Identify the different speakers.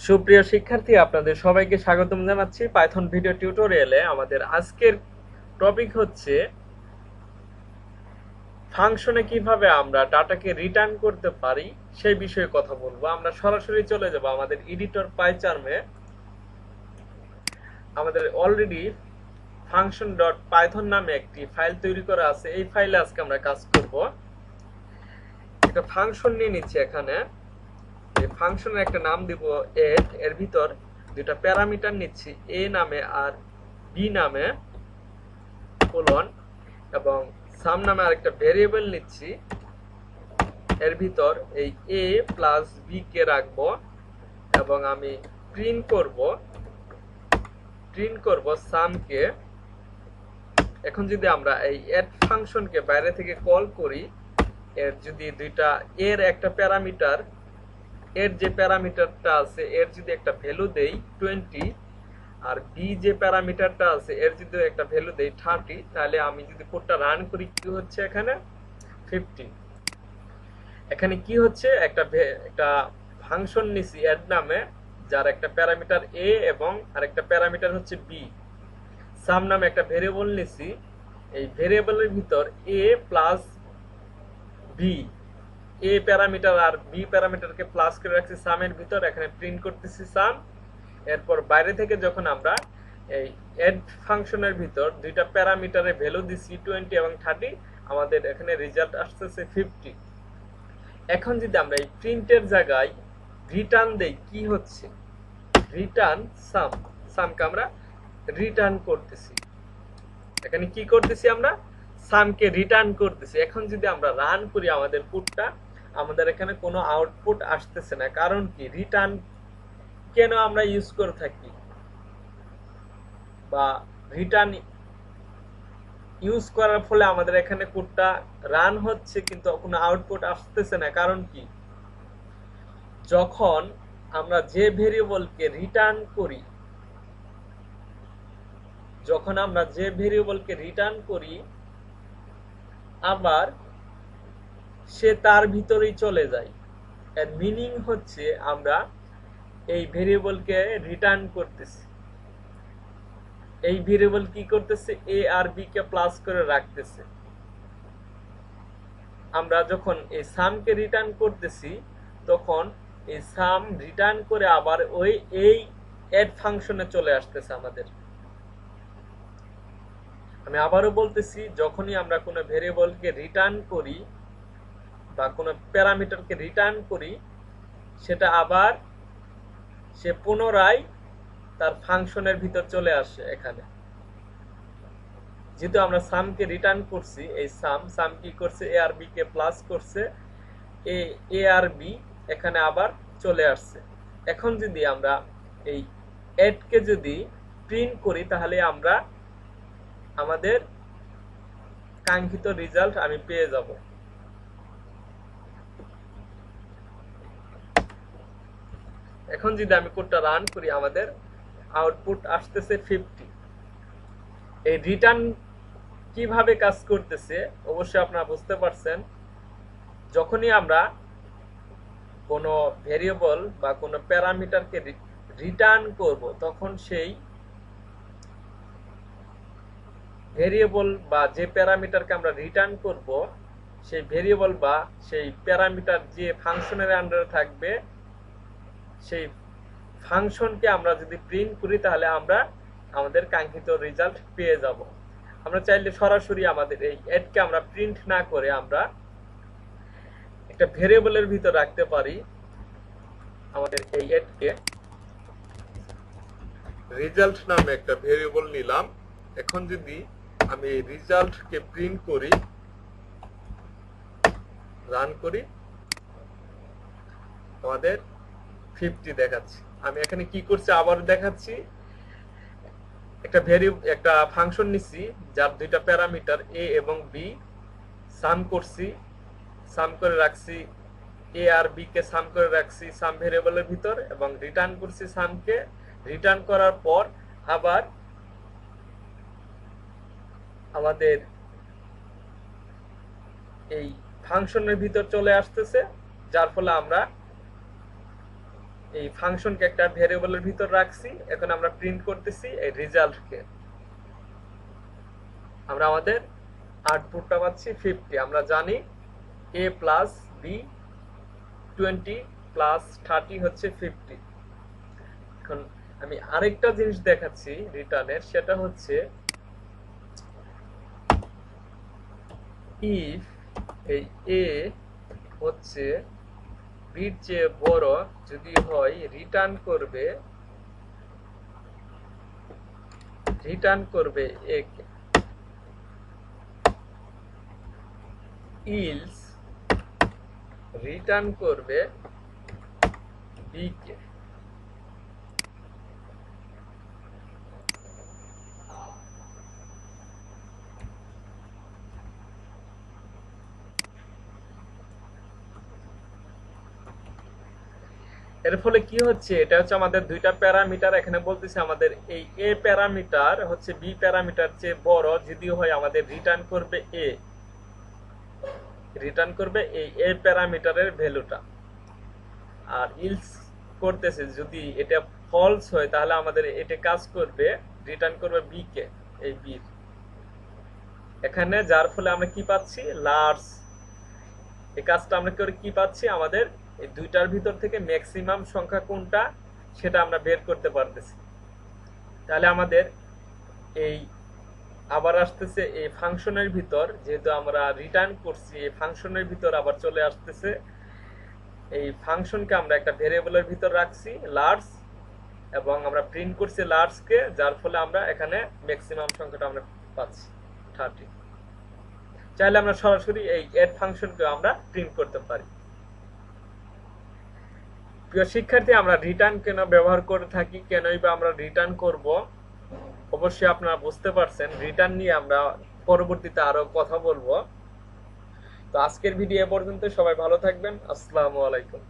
Speaker 1: সুপ্রিয় শিক্ষার্থী, আপনাদের সবাইকে স্বাগতম জানাচ্ছি পাইথন ভিডিও টিউটোরিয়ালে। আমাদের আজকের টপিক হচ্ছে ফাংশনে কিভাবে আমরা ডাটাকে রিটার্ন করতে পারি সেই বিষয়ে কথা বলবো। আমরা সরাসরি চলে যাব আমাদের এডিটর পাইচার্মে। আমাদের অলরেডি ফাংশন ডট পাইথন নামে একটি ফাইল তৈরি করা আছে। এই ফাইলে আজকে আমরা কাজ করব। একটা ফাংশন নিয়ে নিচ্ছি এখানে। এই ফাংশনের একটা নাম দিব এড। এর ভিতর দুটা প্যারামিটার নিচ্ছি, এ নামে আর বি নামে, কোলন, এবং সাম নামে আরেকটা ভেরিয়েবল নিচ্ছি। এর ভিতর এই এ প্লাস বি কে রাখবো এবং আমি প্রিন্ট করব সাম কে। এখন যদি আমরা এই এড ফাংশনকে বাইরে থেকে কল করি, এর যদি দুইটা এর একটা প্যারামিটার, এর যে প্যারামিটারটা আছে এর যদি একটা ভ্যালু দেই 20, আর বি যে প্যারামিটারটা আছে এর যদি একটা ভ্যালু দেই 30, তাহলে আমি যদি কোডটা রান করি কি হচ্ছে এখানে 50। এখানে কি হচ্ছে, একটা ফাংশন নিছি এড নামে, যার একটা প্যারামিটার এ এবং আরেকটা প্যারামিটার হচ্ছে বি। সাম নামে একটা ভেরিয়েবল নিছি। এই ভেরিয়েবলের ভিতর এ প্লাস বি, এ প্যারামিটার আর বি প্যারামিটারকে প্লাস করে রাখছি সামের ভিতর। এখানে প্রিন্ট করতেছি সাম। এরপর বাইরে থেকে যখন আমরা এই এড ফাংশনের ভিতর দুইটা প্যারামিটারে ভ্যালু দিছি 20 এবং 30, আমাদের এখানে রেজাল্ট আসতেছে 50। এখন যদি আমরা এই প্রিন্টের জায়গায় রিটার্ন দেই, কি হচ্ছে, রিটার্ন সাম। সামকে আমরা রিটার্ন করতেছি। এখানে কি করতেছি, আমরা সামকে রিটার্ন করতেছি। এখন যদি আমরা রান করি আমাদের কোডটা, আমাদের এখানে কোনো আউটপুট আসতেছে না। কারণ কি, রিটার্ন কেন আমরা ইউজ করে থাকি বা রিটার্ন ইউজ করার ফলে আমাদের এখানে কোডটা রান হচ্ছে কিন্তু কোনো আউটপুট আসতেছে না। কারণ কি, যখন আমরা যে ভেরিয়েবলকে রিটার্ন করি, আবার সে তার ভিতরেই চলে যায়। এর মিনিং হচ্ছে আমরা এই ভেরিয়েবলকে রিটার্ন করতেছি। এই ভেরিয়েবল কি করতেছে, এ আর বি কে প্লাস করে রাখতেছে। আমরা যখন এই সামকে রিটার্ন করতেছি, তখন এই সাম রিটার্ন করে আবার এই এড ফাংশনে চলে আসতেছে আমাদের। আমি আবারও বলতেছি, যখনই আমরা কোনো ভেরিয়েবলকে রিটার্ন করি বা কোনো প্যারামিটারকে রিটার্ন করি, সেটা আবার সে পুনরায় তার ফাংশনের ভিতর চলে আসে। এখানে যেহেতু আমরা সামকে রিটার্ন করছি, এই সাম কি করছে, এ আর বি কে প্লাস করছে, এ আর বি এখানে আবার চলে আসছে। এখন যদি আমরা এই এড কে যদি প্রিন্ট করি, তাহলে আমরা আমাদের কাঙ্ক্ষিত রেজাল্ট আমি পেয়ে যাব। এখন যদি আমি কোডটা রান করি, আমাদের আউটপুট আসতেছে 50। এই রিটার্ন কিভাবে কাজ করতেছে অবশ্যই আপনারা বুঝতে পারছেন। যখনই আমরা কোনো ভেরিয়েবল বা কোনো প্যারামিটারকে রিটার্ন করব, তখন সেই ভেরিয়েবল বা যে প্যারামিটারকে আমরা রিটার্ন করব, সেই ভেরিয়েবল বা সেই প্যারামিটার যে ফাংশনের আন্ডারে থাকবে, সেই ফাংশনকে আমরা যদি প্রিন্ট করি, তাহলে আমরা আমাদের কাঙ্ক্ষিত রেজাল্ট পেয়ে যাব। আমরা চাইলে সরাসরি আমাদের এই এডকে আমরা প্রিন্ট না করে আমরা একটা ভেরিয়েবলের ভিতর রাখতে পারি। আমাদের এই এডকে রেজাল্ট নামে একটা ভেরিয়েবল নিলাম। এখন যদি আমি এই রেজাল্টকে প্রিন্ট করি, রান করি, আমাদের 50 দেখাচ্ছে। আমি এখানে কি করছি আবার দেখাচ্ছি। একটা ফাংশন নিছি, যার দুইটা প্যারামিটার এ এবং বি। সাম করছি, সাম করে রাখছি, এ আর বি কে সাম করে রাখছি সাম ভেরিয়েবলের ভিতর, এবং রিটার্ন করছি সামকে। রিটার্ন করার পর আবার আমাদের এই ফাংশনের ভিতর চলে আসতেছে, যার ফলে আমরা এই ফাংশনকে একটা ভেরিয়েবলের ভিতর রাখছি, এখন আমরা প্রিন্ট করতেছি এই রেজাল্টকে। আমরা আমাদের আউটপুটটা পাচ্ছি 50। আমরা জানি a প্লাস b 20 প্লাস 30 হচ্ছে 50। এখন আমি আরেকটা জিনিস দেখাচ্ছি রিটার্নের, সেটা হচ্ছে ইফ এই a হচ্ছে b এর চেয়ে বড় যদি হয় রিটার্ন করবে a কে, ইলস রিটার্ন করবে b কে। এর ফলে কি হচ্ছে, এটা হচ্ছে আমাদের দুইটা প্যারামিটার, এখানে বলতেছে আমাদের এই a প্যারামিটার হচ্ছে b প্যারামিটার চেয়ে বড় যদি হয় আমাদের রিটার্ন করবে এই a প্যারামিটারের ভ্যালুটা। আর ইলস করতেছে যদি এটা ফলস হয় তাহলে আমাদের এটা কাজ করবে রিটার্ন করবে b কে, এই b এখানে, যার ফলে আমরা কি পাচ্ছি লার্জ। এই কাজটা আমরা করে কি পাচ্ছি, আমাদের এই দুইটার ভিতর থেকে ম্যাক্সিমাম সংখ্যা কোনটা সেটা আমরা বের করতে পারতেছি। তাহলে আমাদের এই আবার আসতেছে এই ফাংশনের ভিতর, যেহেতু আমরা রিটার্ন করছি এই ফাংশনের ভিতর আবার চলে আসতেছে এই ফাংশনকে আমরা একটা ভেরিয়েবলের ভিতর রাখছি লার্জ, এবং আমরা প্রিন্ট করছি লার্জকে, যার ফলে আমরা এখানে ম্যাক্সিমাম সংখ্যাটা আমরা পাচ্ছি 30। চাইলে আমরা সরাসরি এই এড ফাংশনকে আমরা প্রিন্ট করতে পারি। প্রিয় শিক্ষার্থী, আমরা রিটার্ন কেন ব্যবহার করে থাকি, কেনই বা আমরা রিটার্ন করব, অবশ্যই আপনারা বুঝতে পারছেন। রিটার্ন নিয়ে আমরা পরবর্তীতে আরো কথা বলবো। তো আজকের ভিডিও এ পর্যন্ত, সবাই ভালো থাকবেন। আসসালামু আলাইকুম।